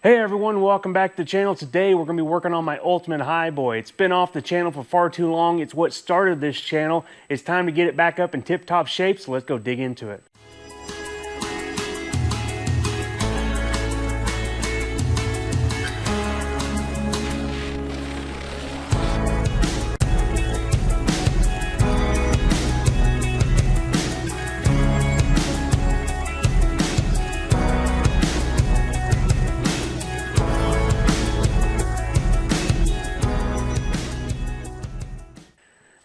Hey everyone, welcome back to the channel. Today we're going to be working on my ultimate Highboy. It's been off the channel for far too long. It's what started this channel. It's time to get it back up in tip-top shape, so let's go dig into it.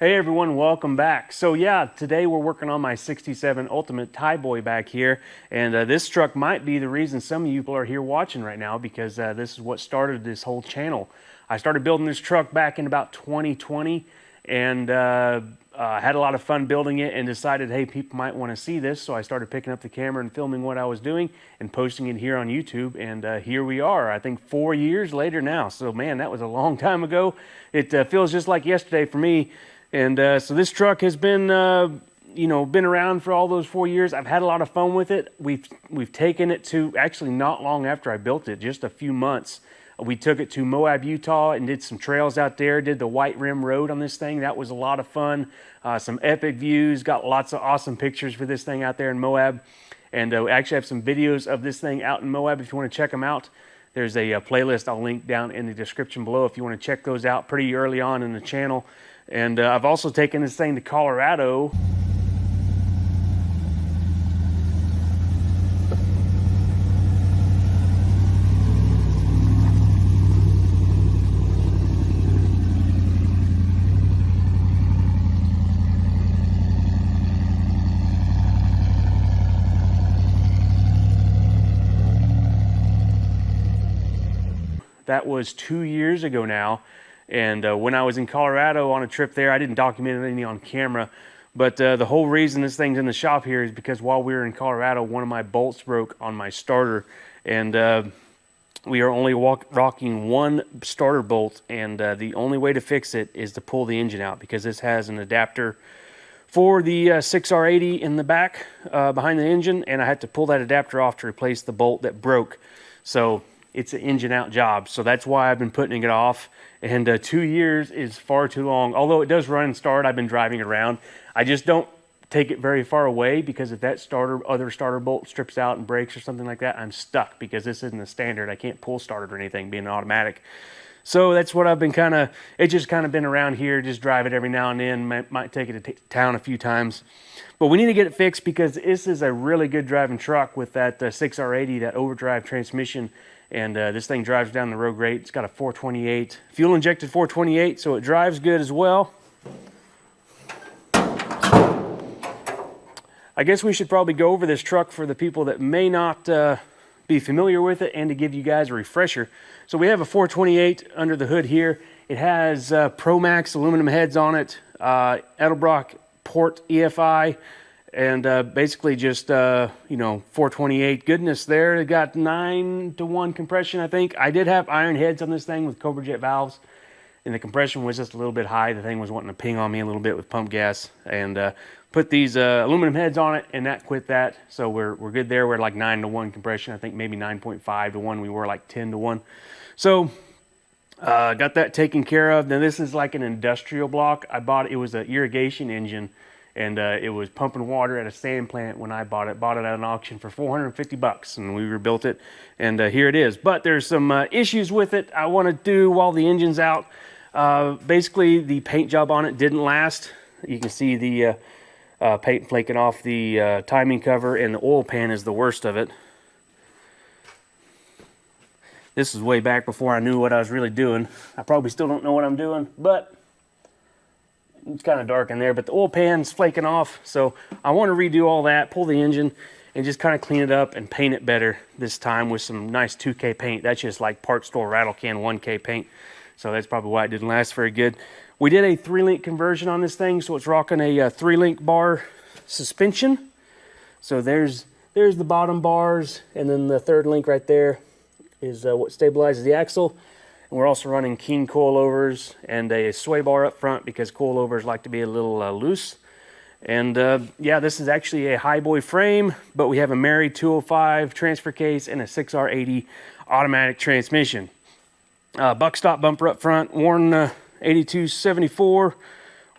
Hey everyone, welcome back. So yeah, today we're working on my 67 Ultimate Highboy back here, and this truck might be the reason some of you people are here watching right now, because this is what started this whole channel. I started building this truck back in about 2020, and had a lot of fun building it and decided, hey, people might want to see this, so I started picking up the camera and filming what I was doing and posting it here on YouTube, and here we are, I think 4 years later now. So man, that was a long time ago. It feels just like yesterday for me. And so this truck has been, been around for all those 4 years. I've had a lot of fun with it. We've taken it to, actually not long after I built it, just a few months. We took it to Moab, Utah and did some trails out there, did the White Rim Road on this thing. That was a lot of fun. Some epic views, got lots of awesome pictures for this thing out there in Moab. And we actually have some videos of this thing out in Moab if you want to check them out. There's a playlist I'll link down in the description below if you want to check those out pretty early on in the channel. And I've also taken this thing to Colorado. That was 2 years ago now. And when I was in Colorado on a trip there, I didn't document anything on camera, but the whole reason this thing's in the shop here is because while we were in Colorado, one of my bolts broke on my starter, and we are only rocking one starter bolt, and the only way to fix it is to pull the engine out, because this has an adapter for the 6R80 in the back behind the engine, and I had to pull that adapter off to replace the bolt that broke. So it's an engine out job, so that's why I've been putting it off. And 2 years is far too long. Although it does run and start, I've been driving it around. I just don't take it very far away, because if that other starter bolt strips out and breaks or something like that, I'm stuck, because this isn't a standard. I can't pull start it or anything, being automatic. So that's what I've been it's just kind of been around here, just drive it every now and then, might take it to town a few times. But we need to get it fixed, because this is a really good driving truck with that 6R80, that overdrive transmission. And this thing drives down the road great. It's got a 428, fuel injected 428, so it drives good as well. I guess we should probably go over this truck for the people that may not be familiar with it, and to give you guys a refresher. So we have a 428 under the hood here. It has Pro-Max aluminum heads on it, Edelbrock port EFI, and basically just 428 goodness there. It got 9-to-1 compression, I think. I did have iron heads on this thing with Cobra Jet valves, and the compression was just a little bit high. The thing was wanting to ping on me a little bit with pump gas, and put these aluminum heads on it, and that quit that. So we're good there. We're like 9-to-1 compression. I think maybe 9.5-to-1. We were like 10-to-1. So got that taken care of. Now this is like an industrial block. I bought it. It was an irrigation engine. And it was pumping water at a sand plant when I bought it. Bought it at an auction for 450 bucks, and we rebuilt it, and here it is. But there's some issues with it I want to do while the engine's out. Basically, the paint job on it didn't last. You can see the paint flaking off the timing cover, and the oil pan is the worst of it. This is way back before I knew what I was really doing. I probably still don't know what I'm doing, but it's kind of dark in there, but the oil pan's flaking off. So I want to redo all that, pull the engine, and just kind of clean it up and paint it better this time with some nice 2K paint. That's just like part store rattle can 1K paint. So that's probably why it didn't last very good. We did a 3-link conversion on this thing, so it's rocking a 3-link bar suspension. So there's the bottom bars, and then the 3rd link right there is what stabilizes the axle. And we're also running King coilovers and a sway bar up front, because coilovers like to be a little loose. And yeah, this is actually a Highboy frame, but we have a Mary 205 transfer case and a 6R80 automatic transmission. Buck stop bumper up front, Warn 8274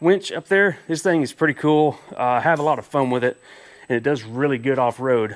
winch up there. This thing is pretty cool. I have a lot of fun with it, and it does really good off-road.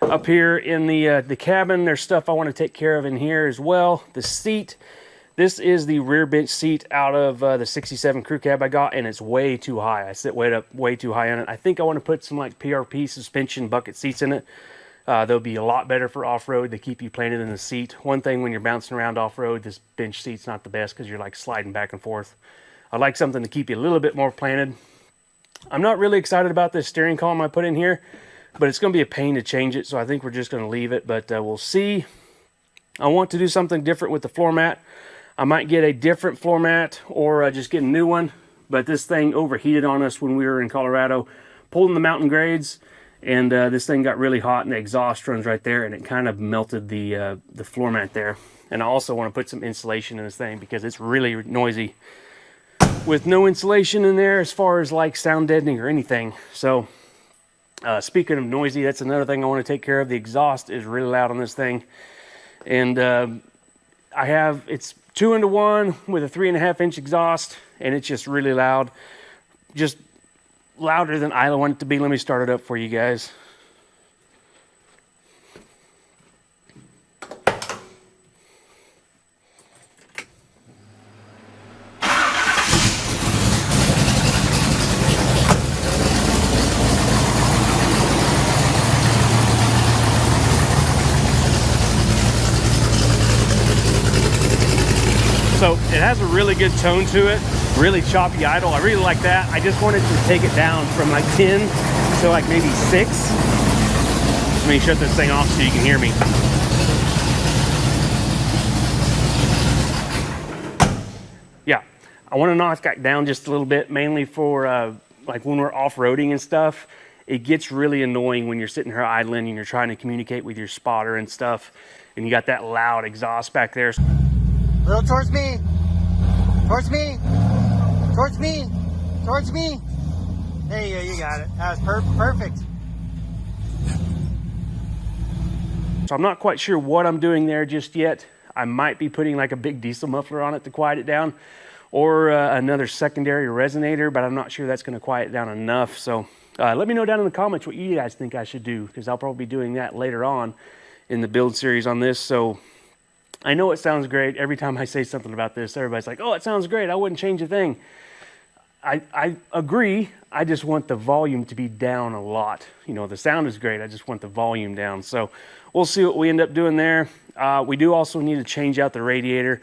Up here in the cabin, there's stuff I want to take care of in here as well. The seat, this is the rear bench seat out of the 67 crew cab I got, and it's way too high. I sit way too high on it. I think I want to put some like PRP suspension bucket seats in it. They'll be a lot better for off-road. They keep you planted in the seat. One thing when you're bouncing around off-road, this bench seat's not the best because you're like sliding back and forth. I like something to keep you a little bit more planted. I'm not really excited about this steering column I put in here, but it's going to be a pain to change it, so I think we're just going to leave it, but we'll see. I want to do something different with the floor mat. I might get a different floor mat or just get a new one, but this thing overheated on us when we were in Colorado, pulled in the mountain grades, and this thing got really hot, and the exhaust runs right there, and it kind of melted the floor mat there. And I also want to put some insulation in this thing because it's really noisy with no insulation in there as far as like sound deadening or anything. So speaking of noisy, that's another thing I want to take care of. The exhaust is really loud on this thing, and it's 2-into-1 with a 3.5-inch exhaust, and it's just really loud, just louder than I want it to be. Let me start it up for you guys. So it has a really good tone to it, really choppy idle. I really like that. I just wanted to take it down from like 10 to like maybe 6. Let me shut this thing off so you can hear me. Yeah, I want to knock that down just a little bit, mainly for like when we're off-roading and stuff. It gets really annoying when you're sitting here idling and you're trying to communicate with your spotter and stuff, and you got that loud exhaust back there. A little towards me, towards me, towards me, towards me. There you go, you got it. That was perfect. So I'm not quite sure what I'm doing there just yet. I might be putting like a big diesel muffler on it to quiet it down, or another secondary resonator, but I'm not sure that's going to quiet it down enough. So let me know down in the comments what you guys think I should do, because I'll probably be doing that later on in the build series on this. So I know it sounds great. Every time I say something about this, everybody's like, oh, it sounds great. I wouldn't change a thing. I agree. I just want the volume to be down a lot. You know, the sound is great. I just want the volume down. So we'll see what we end up doing there. We do also need to change out the radiator.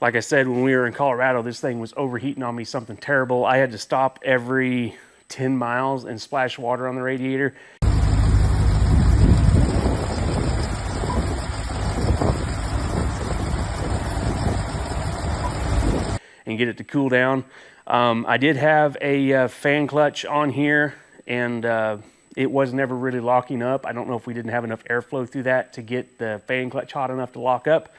Like I said, when we were in Colorado, this thing was overheating on me something terrible. I had to stop every 10 miles and splash water on the radiator. And get it to cool down. I did have a fan clutch on here, and it was never really locking up. I don't know if we didn't have enough airflow through that to get the fan clutch hot enough to lock up.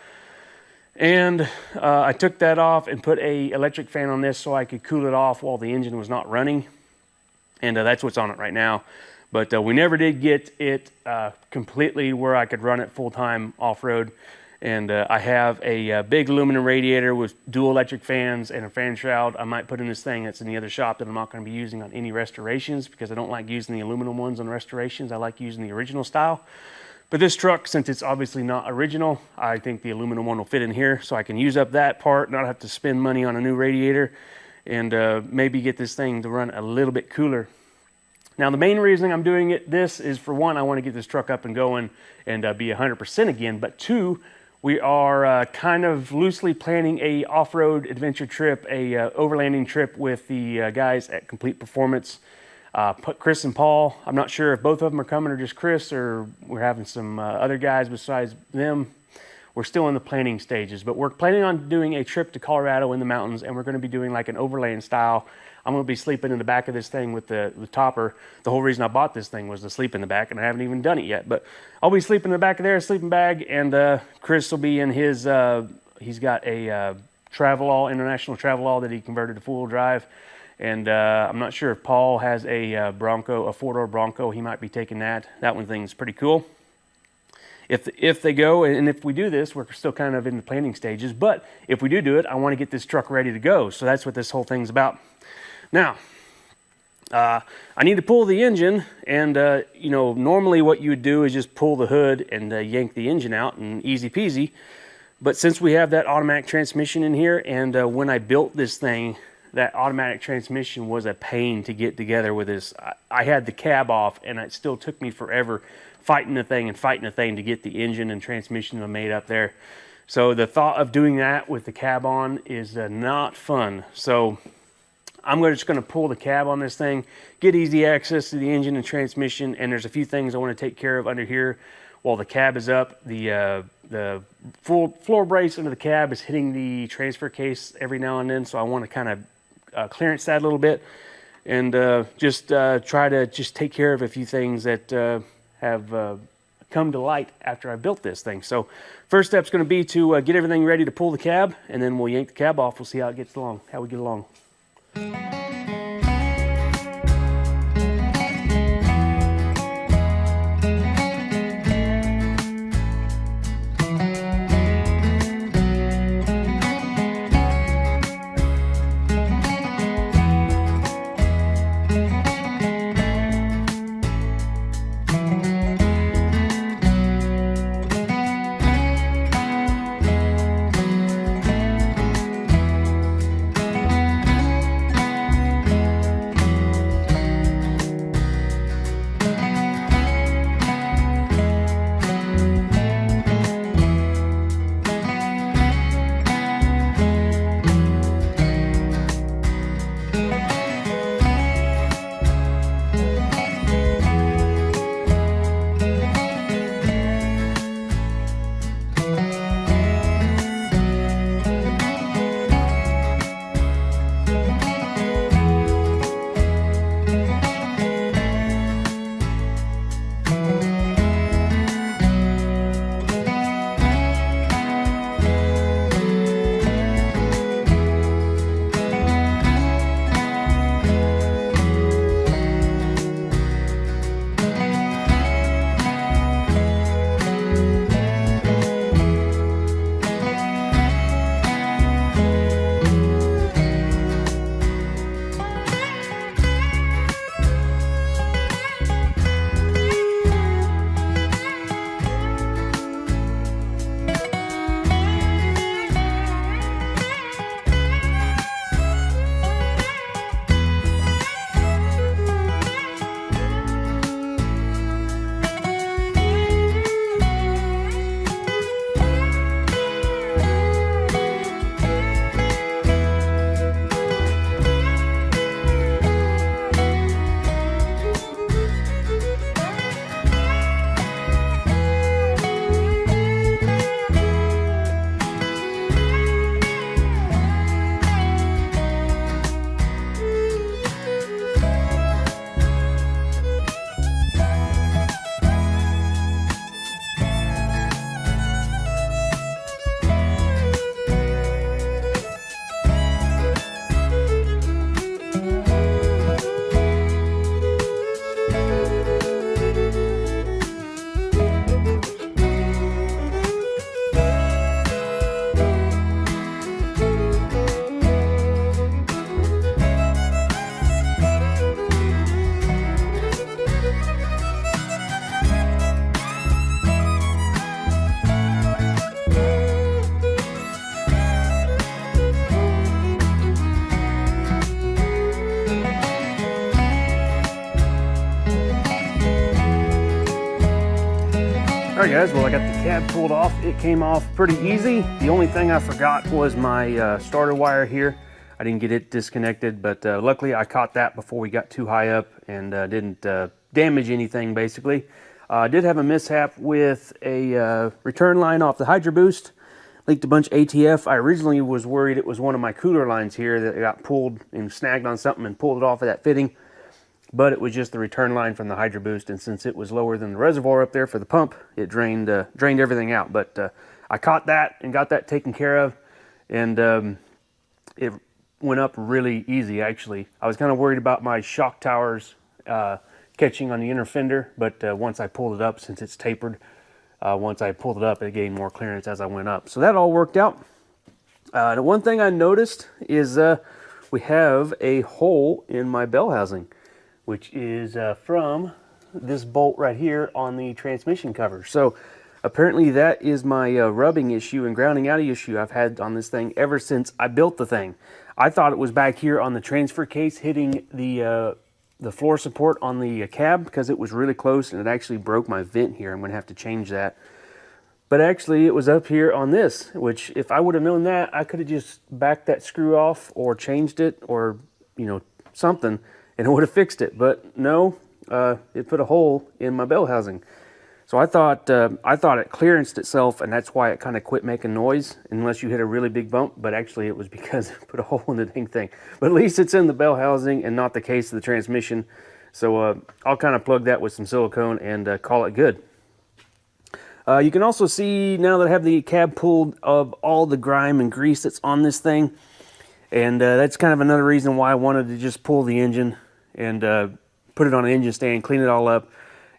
And I took that off and put a electric fan on this so I could cool it off while the engine was not running. And that's what's on it right now. But we never did get it completely where I could run it full-time off-road. And I have a big aluminum radiator with dual electric fans and a fan shroud I might put in this thing that's in the other shop that I'm not going to be using on any restorations, because I don't like using the aluminum ones on restorations. I like using the original style. But this truck, since it's obviously not original, I think the aluminum one will fit in here, so I can use up that part, not have to spend money on a new radiator, and maybe get this thing to run a little bit cooler. Now, the main reason I'm doing this is, for one, I want to get this truck up and going and be 100% again, but two, We are kind of loosely planning a off-road adventure trip, a overlanding trip with the guys at Complete Performance. Put Chris and Paul. I'm not sure if both of them are coming or just Chris, or we're having some other guys besides them. We're still in the planning stages, but we're planning on doing a trip to Colorado in the mountains, and we're going to be doing like an overland style. I'm going to be sleeping in the back of this thing with the topper. The whole reason I bought this thing was to sleep in the back, and I haven't even done it yet. But I'll be sleeping in the back of there, a sleeping bag, and Chris will be in his, he's got a Travelall, international Travelall that he converted to four-wheel drive. And I'm not sure if Paul has a Bronco, a four-door Bronco. He might be taking that. That one thing's pretty cool. If they go, and if we do this, we're still kind of in the planning stages. But if we do it, I want to get this truck ready to go. So that's what this whole thing's about. Now, I need to pull the engine, and you know, normally what you would do is just pull the hood and yank the engine out, and easy peasy. But since we have that automatic transmission in here, and when I built this thing, that automatic transmission was a pain to get together with this. I had the cab off, and it still took me forever fighting the thing to get the engine and transmission made up there. So the thought of doing that with the cab on is not fun. So I'm just going to pull the cab on this thing, get easy access to the engine and transmission, and there's a few things I want to take care of under here while the cab is up. The full floor brace under the cab is hitting the transfer case every now and then, so I want to kind of clearance that a little bit, and just try to just take care of a few things that have come to light after I built this thing. So first step's going to be to get everything ready to pull the cab, and then we'll yank the cab off. We'll see how we get along. Alright guys, well I got the cab pulled off. It came off pretty easy. The only thing I forgot was my starter wire here. I didn't get it disconnected, but luckily I caught that before we got too high up and didn't damage anything basically. I did have a mishap with a return line off the Hydro Boost. Leaked a bunch of ATF. I originally was worried it was one of my cooler lines here that got pulled and snagged on something and pulled it off of that fitting. But it was just the return line from the Hydro Boost, and since it was lower than the reservoir up there for the pump, it drained everything out. But I caught that and got that taken care of, and it went up really easy actually. I was kind of worried about my shock towers catching on the inner fender, but once I pulled it up, since it's tapered, once I pulled it up, it gained more clearance as I went up. So that all worked out. The one thing I noticed is we have a hole in my bell housing, which is from this bolt right here on the transmission cover. So apparently that is my rubbing issue and grounding out issue I've had on this thing ever since I built the thing. I thought it was back here on the transfer case hitting the floor support on the cab because it was really close, and it actually broke my vent here. I'm going to have to change that. But actually it was up here on this, which if I would have known that, I could have just backed that screw off or changed it or, you know, something, and it would have fixed it. But no, it put a hole in my bell housing. So I thought it clearanced itself, and that's why it kind of quit making noise unless you hit a really big bump. But actually it was because it put a hole in the dang thing. But at least it's in the bell housing and not the case of the transmission. So I'll kind of plug that with some silicone and call it good. You can also see now that I have the cab pulled of all the grime and grease that's on this thing. And that's kind of another reason why I wanted to just pull the engine and put it on an engine stand, clean it all up.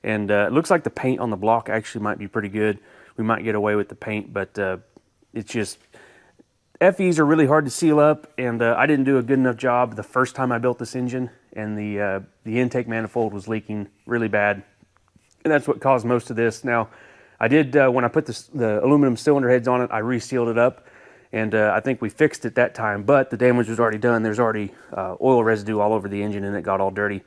And it looks like the paint on the block actually might be pretty good. We might get away with the paint, but it's just, FEs are really hard to seal up, and I didn't do a good enough job the first time I built this engine, and the intake manifold was leaking really bad. And that's what caused most of this. Now, I did, when I put the aluminum cylinder heads on it, I resealed it up. And I think we fixed it that time, but the damage was already done. There's already oil residue all over the engine, and it got all dirty.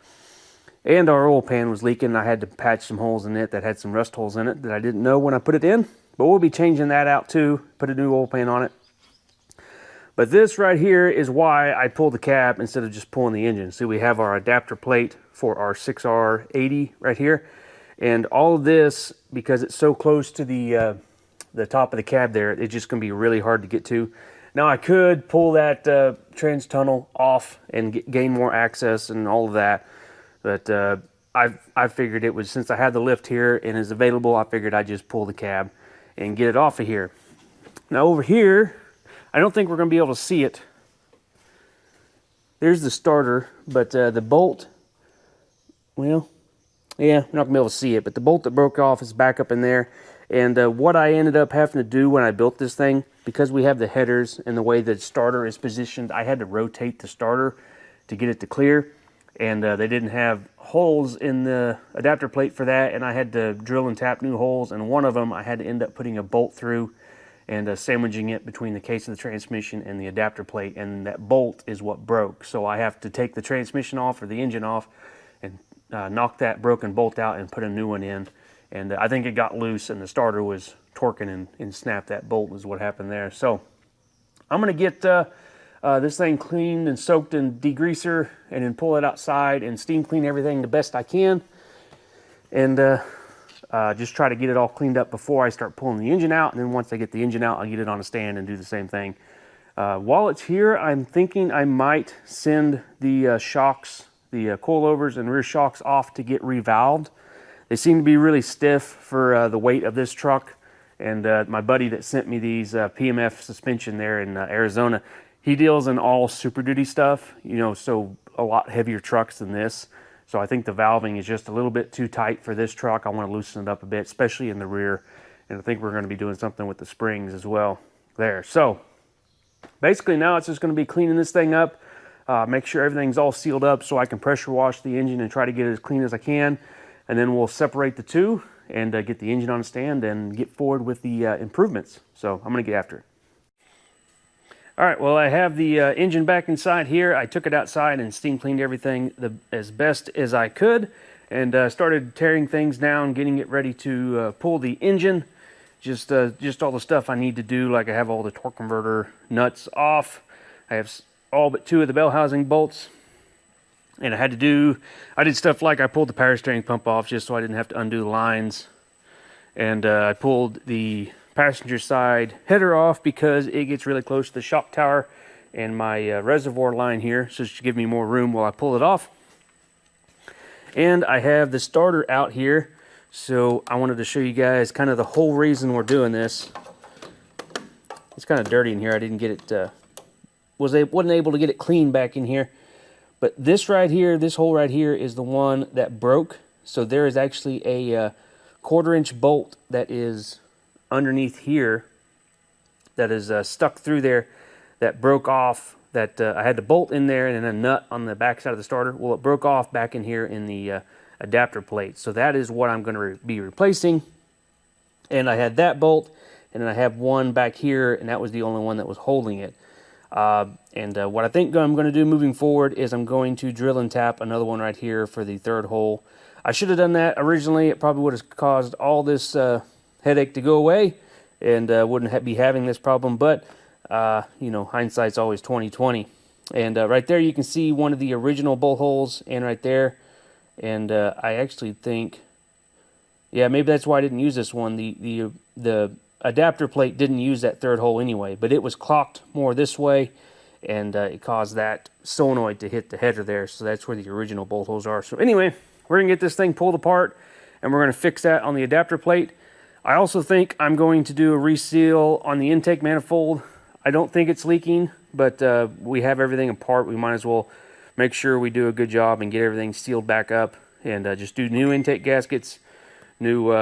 And our oil pan was leaking. I had to patch some holes in it that had some rust holes in it that I didn't know when I put it in. But we'll be changing that out too, put a new oil pan on it. But this right here is why I pulled the cab instead of just pulling the engine. See, we have our adapter plate for our 6R80 right here. And all of this, because it's so close to the top of the cab there, it's just going to be really hard to get to. Now I could pull that trans tunnel off and gain more access and all of that, but I figured it was, since I had the lift here and is available, I figured I'd just pull the cab and get it off of here. Now over here, I don't think we're going to be able to see it. There's the starter, but the bolt, well, yeah, we're not going to be able to see it, but the bolt that broke off is back up in there. And what I ended up having to do when I built this thing, because we have the headers and the way the starter is positioned, I had to rotate the starter to get it to clear. And they didn't have holes in the adapter plate for that, and I had to drill and tap new holes. And one of them, I had to end up putting a bolt through and sandwiching it between the case of the transmission and the adapter plate. And that bolt is what broke. So I have to take the transmission off or the engine off and knock that broken bolt out and put a new one in. And I think it got loose and the starter was torquing and snapped that bolt is what happened there. So I'm going to get this thing cleaned and soaked in degreaser and then pull it outside and steam clean everything the best I can. And just try to get it all cleaned up before I start pulling the engine out. And then once I get the engine out, I'll get it on a stand and do the same thing. While it's here, I'm thinking I might send the shocks, the coilovers and rear shocks off to get revalved. They seem to be really stiff for the weight of this truck. And my buddy that sent me these PMF suspension there in Arizona, he deals in all Super Duty stuff, you know, so a lot heavier trucks than this. So I think the valving is just a little bit too tight for this truck. I want to loosen it up a bit, especially in the rear. And I think we're going to be doing something with the springs as well there. So basically now it's just going to be cleaning this thing up, make sure everything's all sealed up so I can pressure wash the engine and try to get it as clean as I can. And then we'll separate the two and get the engine on a stand and get forward with the improvements. So I'm going to get after it. All right, well, I have the engine back inside here. I took it outside and steam cleaned everything as best as I could. and started tearing things down, getting it ready to pull the engine. Just all the stuff I need to do, like I have all the torque converter nuts off. I have all but 2 of the bell housing bolts. And I did stuff like I pulled the power steering pump off just so I didn't have to undo the lines. And I pulled the passenger side header off because it gets really close to the shock tower and my reservoir line here, so it should give me more room while I pull it off. And I have the starter out here, so I wanted to show you guys kind of the whole reason we're doing this. It's kind of dirty in here. I didn't get it, wasn't able to get it clean back in here. But this right here, this hole right here is the one that broke. So there is actually a 1/4-inch bolt that is underneath here that is stuck through there, that broke off, that I had to bolt in there, and then a nut on the back side of the starter. Well, it broke off back in here in the adapter plate. So that is what I'm going to be replacing. And I had that bolt, and then I have one back here, and that was the only one that was holding it. What I think I'm going to do moving forward is I'm going to drill and tap another one right here for the 3rd hole. I should have done that originally. It probably would have caused all this headache to go away, and wouldn't be having this problem. But you know, hindsight's always 20/20. And right there you can see one of the original bolt holes, and right there. And I actually think, yeah, maybe that's why I didn't use this one. The adapter plate didn't use that 3rd hole anyway, but it was clocked more this way, and it caused that solenoid to hit the header there. So that's where the original bolt holes are. So anyway, we're gonna get this thing pulled apart, and we're gonna fix that on the adapter plate. I also think I'm going to do a reseal on the intake manifold. I don't think it's leaking, but we have everything apart. We might as well make sure we do a good job and get everything sealed back up, and just do new intake gaskets, new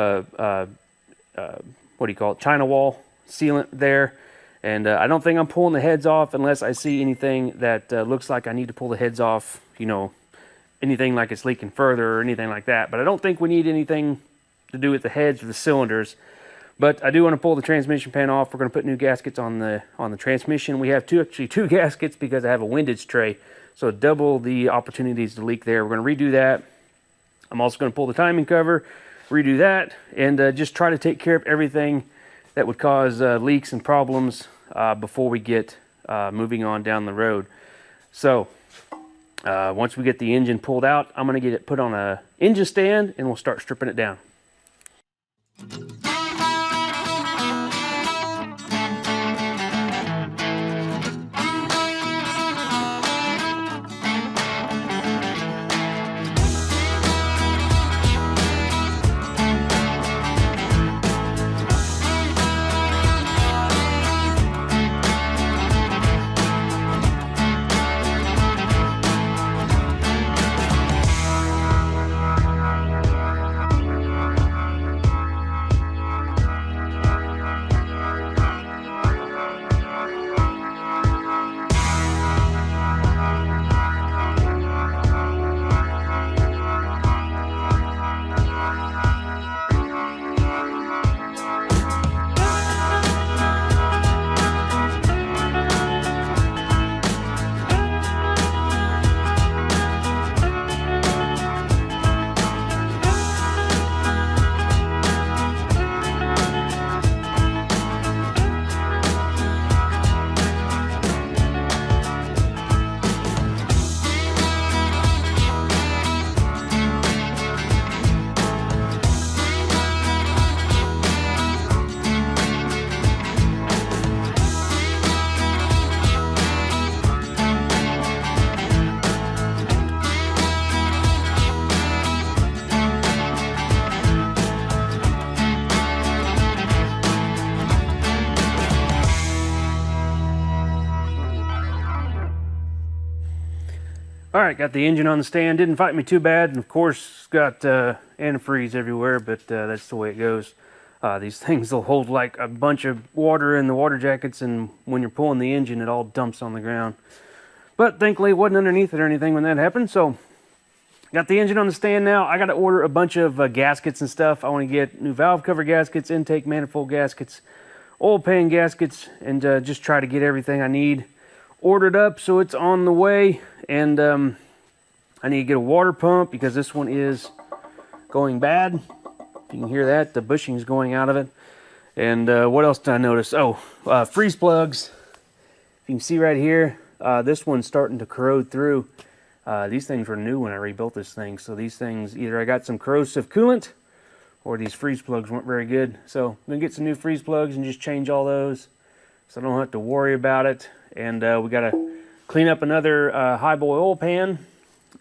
what do you call it, China wall sealant there. And I don't think I'm pulling the heads off unless I see anything that looks like I need to pull the heads off, you know, anything like it's leaking further or anything like that. But I don't think we need anything to do with the heads or the cylinders. But I do want to pull the transmission pan off. We're going to put new gaskets on the transmission. We have actually two gaskets because I have a windage tray, so double the opportunities to leak there. We're going to redo that. I'm also going to pull the timing cover, redo that, and just try to take care of everything that would cause leaks and problems before we get moving on down the road. So once we get the engine pulled out, I'm going to get it put on a engine stand, and we'll start stripping it down. All right, got the engine on the stand. Didn't fight me too bad, and of course got antifreeze everywhere, but that's the way it goes. These things will hold like a bunch of water in the water jackets, and when you're pulling the engine, it all dumps on the ground. But thankfully, it wasn't underneath it or anything when that happened. So got the engine on the stand now. I got to order a bunch of gaskets and stuff. I want to get new valve cover gaskets, intake manifold gaskets, oil pan gaskets, and just try to get everything I need ordered up so it's on the way. And I need to get a water pump because this one is going bad. If you can hear that, the bushing's going out of it. And what else did I notice? Oh, freeze plugs. You can see right here, this one's starting to corrode through. These things were new when I rebuilt this thing, so these things, either I got some corrosive coolant or these freeze plugs weren't very good. So I'm gonna get some new freeze plugs and just change all those so I don't have to worry about it. And we gotta clean up another Highboy oil pan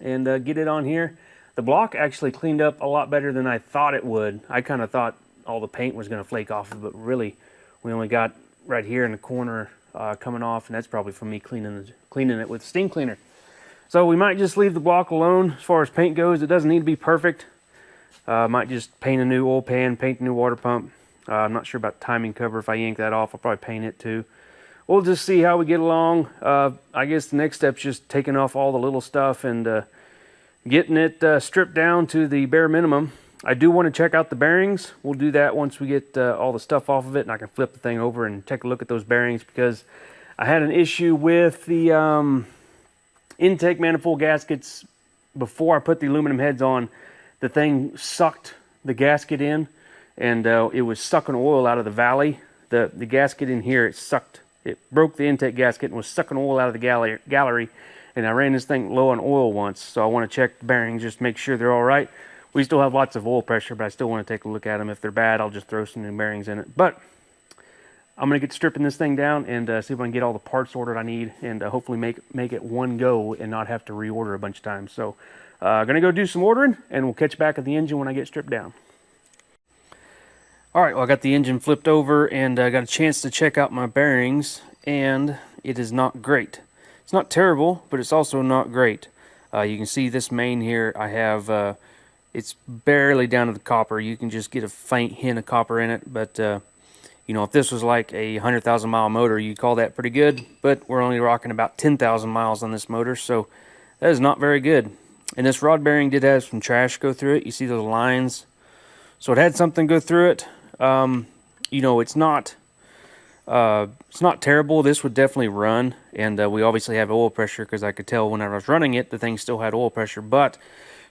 and get it on here. The block actually cleaned up a lot better than I thought it would. I kind of thought all the paint was gonna flake off of it, but really we only got right here in the corner coming off, and that's probably from me cleaning it with a steam cleaner. So we might just leave the block alone as far as paint goes. It doesn't need to be perfect. Might just paint a new oil pan, paint a new water pump. I'm not sure about the timing cover. If I yank that off, I'll probably paint it too. We'll just see how we get along. I guess the next step's just taking off all the little stuff and getting it stripped down to the bare minimum. I do want to check out the bearings. We'll do that once we get all the stuff off of it, and I can flip the thing over and take a look at those bearings, because I had an issue with the intake manifold gaskets. Before I put the aluminum heads on, the thing sucked the gasket in, and it was sucking oil out of the valley. The gasket in here, it broke the intake gasket and was sucking oil out of the gallery, and I ran this thing low on oil once, so I want to check the bearings, just make sure they're all right. We still have lots of oil pressure, but I still want to take a look at them. If they're bad, I'll just throw some new bearings in it. But I'm going to get stripping this thing down and see if I can get all the parts ordered I need, and hopefully make it one go and not have to reorder a bunch of times. So going to go do some ordering, and we'll catch back at the engine when I get stripped down. All right, well, I got the engine flipped over, and I got a chance to check out my bearings, and it is not great. It's not terrible, but it's also not great. You can see this main here, I have... it's barely down to the copper. You can just get a faint hint of copper in it, but you know, if this was like a 100,000 mile motor, you'd call that pretty good, but we're only rocking about 10,000 miles on this motor, so that is not very good. And this rod bearing did have some trash go through it. You see those lines? So it had something go through it. You know, it's not terrible. This would definitely run, and we obviously have oil pressure, because I could tell whenever I was running it, the thing still had oil pressure. But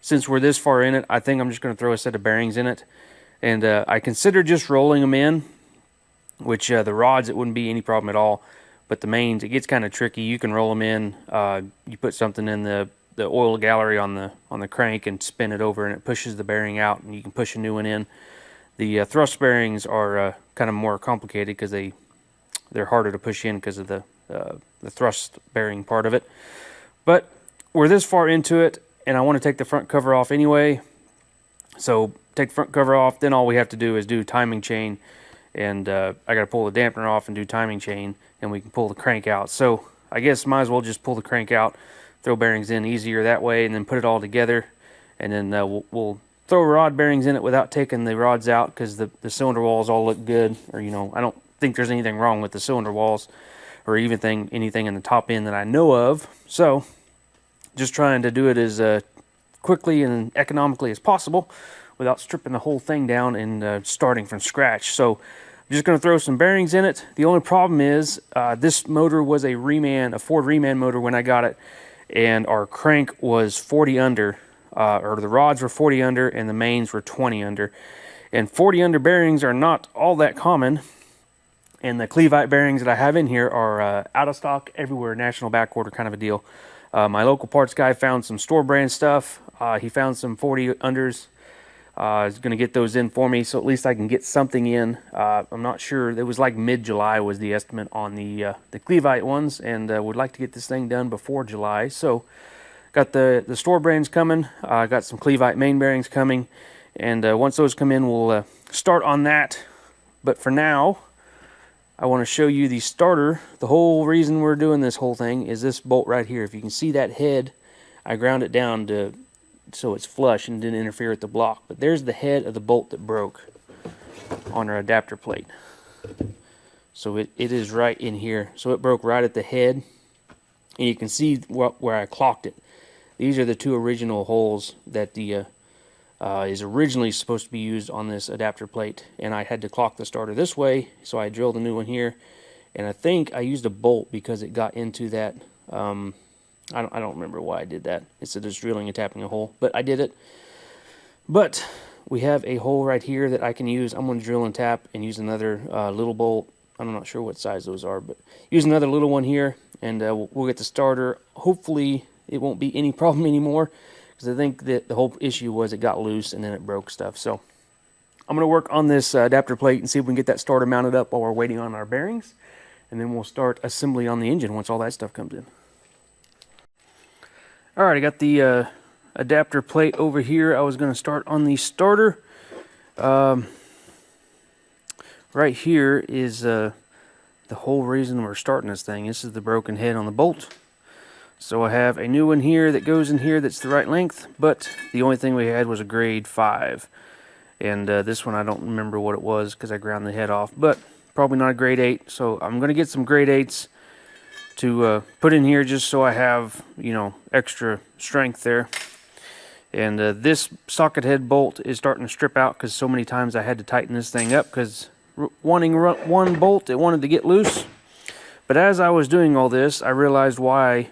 since we're this far in it, I think I'm just going to throw a set of bearings in it. And I considered just rolling them in, which the rods, it wouldn't be any problem at all. But the mains, it gets kind of tricky. You can roll them in. You put something in the oil gallery on the crank and spin it over, and it pushes the bearing out, and you can push a new one in. The thrust bearings are kind of more complicated, because they're harder to push in because of the thrust bearing part of it. But we're this far into it, and I want to take the front cover off anyway. So take the front cover off, then all we have to do is do timing chain, and I got to pull the dampener off and do timing chain, and we can pull the crank out. So I guess might as well just pull the crank out, throw bearings in easier that way, and then put it all together, and then we'll throw rod bearings in it without taking the rods out, because the cylinder walls all look good. Or, you know, I don't think there's anything wrong with the cylinder walls or anything in the top end that I know of. So just trying to do it as quickly and economically as possible without stripping the whole thing down and starting from scratch. So I'm just going to throw some bearings in it. The only problem is this motor was a Ford Reman motor when I got it, and our crank was 40 under, or the rods were 40 under and the mains were 20 under. And 40 under bearings are not all that common. And the Cleveite bearings that I have in here are out of stock everywhere, national back order kind of a deal. My local parts guy found some store brand stuff. He found some 40 unders. He's going to get those in for me, so at least I can get something in. I'm not sure. It was like mid-July was the estimate on the Cleveite ones, and would like to get this thing done before July. So got the store brands coming. Got some Cleveite main bearings coming, and once those come in, we'll start on that. But for now, I want to show you the starter. The whole reason we're doing this whole thing is this bolt right here. If you can see that head, I ground it down so it's flush and didn't interfere with the block. But there's the head of the bolt that broke on our adapter plate. So it is right in here. So it broke right at the head, and you can see where I clocked it. These are the two original holes that the is originally supposed to be used on this adapter plate, and I had to clock the starter this way, so I drilled a new one here. And I think I used a bolt because it got into that. I don't remember why I did that. Instead of just drilling and tapping a hole, but I did it. But we have a hole right here that I can use. I'm going to drill and tap and use another little bolt. I'm not sure what size those are, but use another little one here, and we'll get the starter. Hopefully it won't be any problem anymore, because I think that the whole issue was it got loose and then it broke stuff. So I'm going to work on this adapter plate and see if we can get that starter mounted up while we're waiting on our bearings, and then we'll start assembly on the engine once all that stuff comes in. All right, I got the adapter plate over here. I was going to start on the starter. Right here is the whole reason we're starting this thing. This is the broken head on the bolt. So I have a new one here that goes in here that's the right length, but the only thing we had was a grade 5. And this one I don't remember what it was because I ground the head off, but probably not a grade 8. So I'm going to get some grade 8s to put in here just so I have, you know, extra strength there. And this socket head bolt is starting to strip out because so many times I had to tighten this thing up because wanting one bolt, it wanted to get loose. But as I was doing all this, I realized why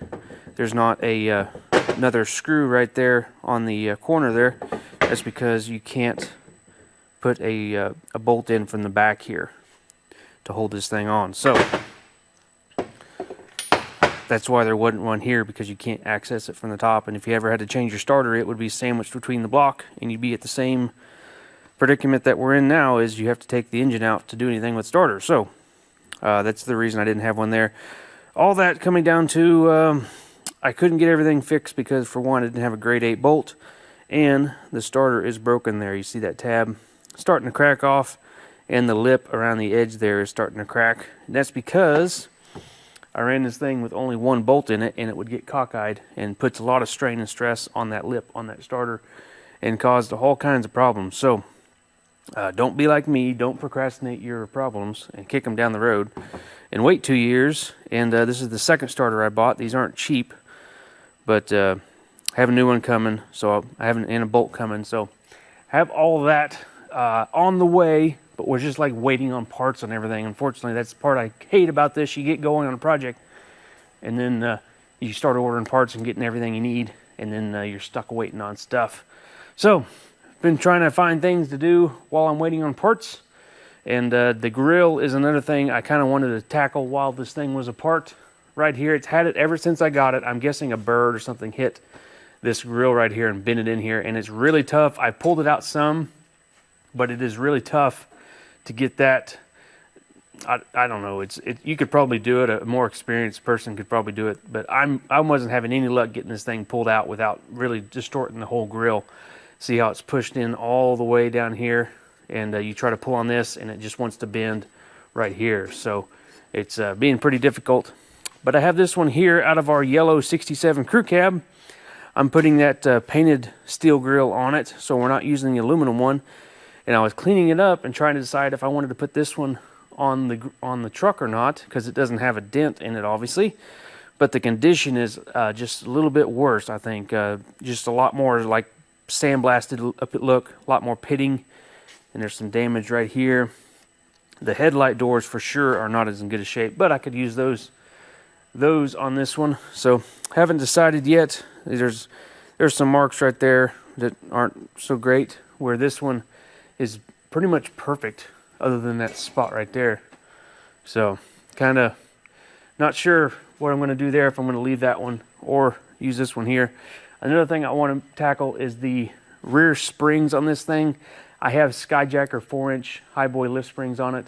there's not a another screw right there on the corner there. That's because you can't put a bolt in from the back here to hold this thing on. So that's why there wasn't one here, because you can't access it from the top. And if you ever had to change your starter, it would be sandwiched between the block, and you'd be at the same predicament that we're in now, is you have to take the engine out to do anything with starter. So that's the reason I didn't have one there. All that coming down to I couldn't get everything fixed because, for one, I didn't have a grade 8 bolt, and the starter is broken there. You see that tab starting to crack off, and the lip around the edge there is starting to crack. And that's because I ran this thing with only one bolt in it, and it would get cockeyed and puts a lot of strain and stress on that lip on that starter and caused all kinds of problems. So don't be like me. Don't procrastinate your problems and kick them down the road and wait 2 years. And this is the second starter I bought. These aren't cheap, but I have a new one coming, so I have and a bolt coming. So have all of that on the way, but we're just like waiting on parts and everything. Unfortunately, that's the part I hate about this. You get going on a project, and then you start ordering parts and getting everything you need, and then you're stuck waiting on stuff. So been trying to find things to do while I'm waiting on parts. And the grill is another thing I kind of wanted to tackle while this thing was apart. Right here, it's had it ever since I got it. I'm guessing a bird or something hit this grill right here and bent it in here, and it's really tough. I pulled it out some, but it is really tough to get that. I don't know. You could probably do it. A more experienced person could probably do it, but I wasn't having any luck getting this thing pulled out without really distorting the whole grill. See how it's pushed in all the way down here, and you try to pull on this, and it just wants to bend right here. So it's being pretty difficult. But I have this one here out of our yellow 67 crew cab. I'm putting that painted steel grill on it, so we're not using the aluminum one. And I was cleaning it up and trying to decide if I wanted to put this one on the truck or not, because it doesn't have a dent in it, obviously. But the condition is just a little bit worse, I think. Just a lot more like sandblasted look, a lot more pitting, and there's some damage right here. The headlight doors for sure are not as in good a shape, but I could use those on this one. So haven't decided yet. There's some marks right there that aren't so great, where this one is pretty much perfect other than that spot right there. So kind of not sure what I'm going to do there, if I'm going to leave that one or use this one here. Another thing I want to tackle is the rear springs on this thing. I have Skyjacker 4-inch Highboy lift springs on it,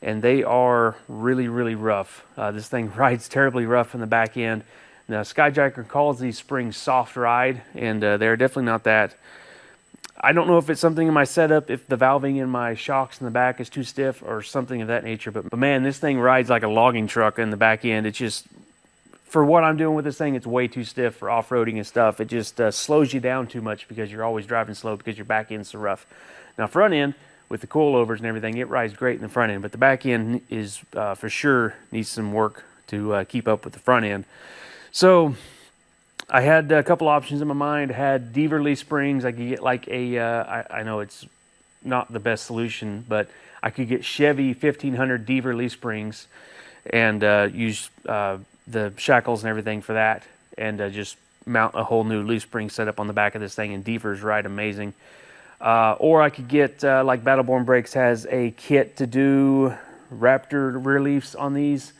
and they are really, really rough. This thing rides terribly rough in the back end. Now, Skyjacker calls these springs soft ride, and they're definitely not that. I don't know if it's something in my setup, if the valving in my shocks in the back is too stiff or something of that nature, but man, this thing rides like a logging truck in the back end. It's just, for what I'm doing with this thing, it's way too stiff for off-roading and stuff. It just slows you down too much because you're always driving slow because your back end's so rough. Now, front end, with the coilovers and everything, it rides great in the front end, but the back end is for sure needs some work to keep up with the front end. So I had a couple options in my mind. I had Deaver leaf springs. I could get like I know it's not the best solution, but I could get Chevy 1500 Deaver leaf springs and use the shackles and everything for that, and just mount a whole new leaf spring setup on the back of this thing, and Deavers ride amazing. Or I could get, like Battleborn Brakes has a kit to do Raptor rear leafs on these,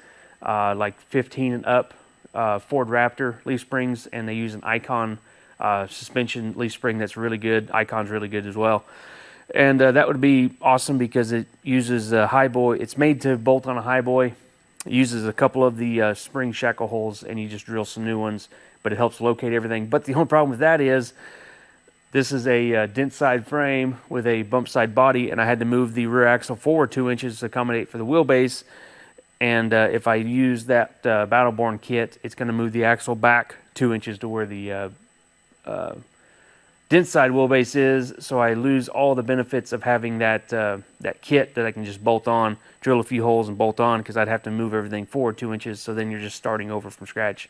like 15 and up, Ford Raptor leaf springs, and they use an Icon suspension leaf spring that's really good. Icon's really good as well. And that would be awesome because it uses a Highboy. It's made to bolt on a Highboy. It uses a couple of the spring shackle holes, and you just drill some new ones, but it helps locate everything. But the only problem with that is this is a dent side frame with a bump side body, and I had to move the rear axle forward 2 inches to accommodate for the wheelbase. And if I use that Battleborn kit, it's going to move the axle back 2 inches to where the dent side wheelbase is, so I lose all the benefits of having that that kit that I can just bolt on, drill a few holes and bolt on, because I'd have to move everything forward 2 inches, so then you're just starting over from scratch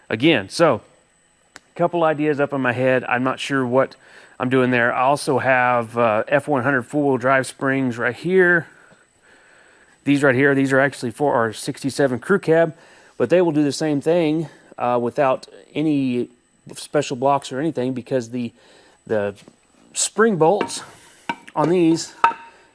again. So a couple ideas up in my head. I'm not sure what I'm doing there. I also have F100 four-wheel drive springs right here. These right here, these are actually for our 67 crew cab, but they will do the same thing without any special blocks or anything, because the spring bolts on these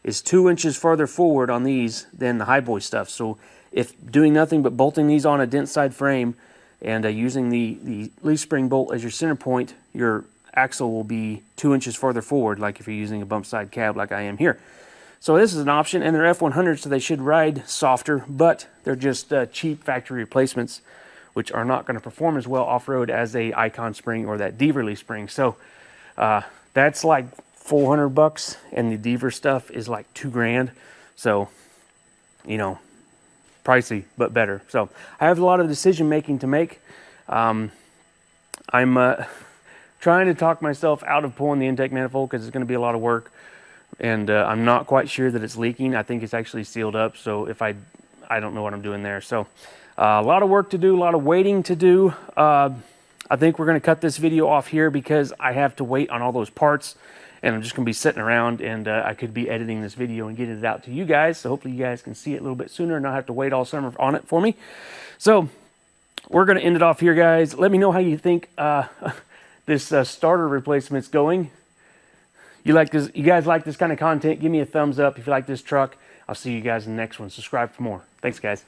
is 2 inches farther forward on these than the Highboy stuff. So if doing nothing but bolting these on a dent side frame and using the leaf spring bolt as your center point, your axle will be 2 inches farther forward, like if you're using a bump side cab like I am here. So this is an option, and they're F100s, so they should ride softer, but they're just cheap factory replacements, which are not going to perform as well off-road as a Icon spring or that Deaver leaf spring. So that's like $400, and the Deaver stuff is like $2,000. So, you know, pricey, but better. So I have a lot of decision making to make. I'm trying to talk myself out of pulling the intake manifold because it's going to be a lot of work. And I'm not quite sure that it's leaking. I think it's actually sealed up. So if I don't know what I'm doing there. So a lot of work to do, a lot of waiting to do. I think we're going to cut this video off here because I have to wait on all those parts, and I'm just going to be sitting around, and I could be editing this video and getting it out to you guys. So hopefully you guys can see it a little bit sooner and not have to wait all summer on it for me. So we're going to end it off here, guys. Let me know how you think this starter replacement's going. You guys like this kind of content? Give me a thumbs up if you like this truck. I'll see you guys in the next one. Subscribe for more. Thanks, guys.